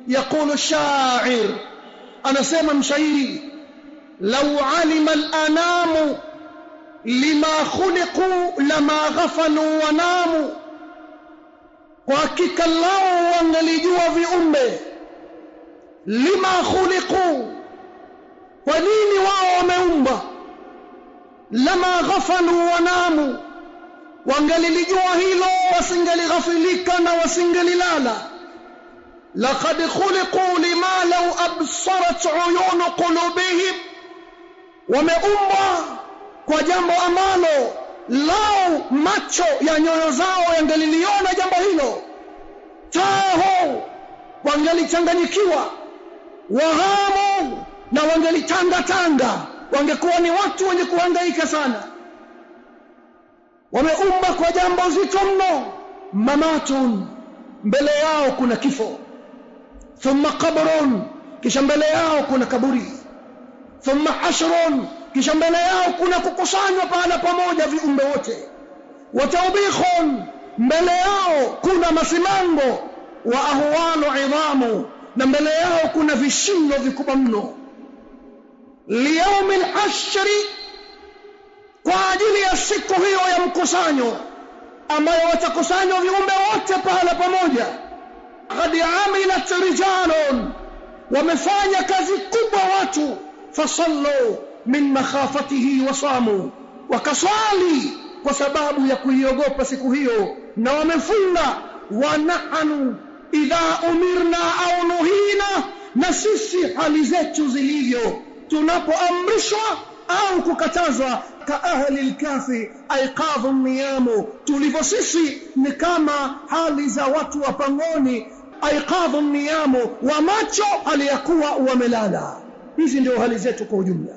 يقول الشاعر anasema mshairi law alima al-anamu lima khuliqu lama ghafalu wa namu, kwa hakika lao wangelijua viumbe lima khuliqu, kwa nini wao wameumba, lama ghafalu wa namu, wangelijua hilo wasingelighafilika na wasingelilala. laqad khuliqu lima law absarat uyun qulubihim, wameumba kwa jambo ambalo lao macho ya nyoyo zao yangeliliona jambo hilo, taho wangelichanganyikiwa, wahamu na wangelitangatanga, wangekuwa ni watu wenye kuhangaika sana. Wameumba kwa jambo zito mno. Mamatun, mbele yao kuna kifo. Thumma qabrun, kisha mbele yao kuna kaburi. Thumma hashrun, kisha mbele yao kuna kukusanywa pahala pamoja viumbe wote. Wa tawbikhun, mbele yao kuna masimango. Wa ahwalu idhamu, na mbele yao kuna vishindo vikubwa mno. Liyaumil hashri, kwa ajili ya siku hiyo ya mkusanyo ambayo watakusanywa viumbe wote pahala pamoja. Qad amilat rijalun, wamefanya kazi kubwa watu. Fasallu min makhafatihi wasamu, wakaswali kwa sababu ya kuiogopa siku hiyo na wamefunga. Wa nahnu idha umirna au nuhina, na sisi hali zetu zilivyo tunapoamrishwa au kukatazwa. Ka ahli al-kafi aiqadhu niyamu, tulivyo sisi ni kama hali za watu wa pangoni. Aiqadhu niyamu, wa macho hali ya kuwa wamelala. Hizi ndio hali zetu kwa ujumla.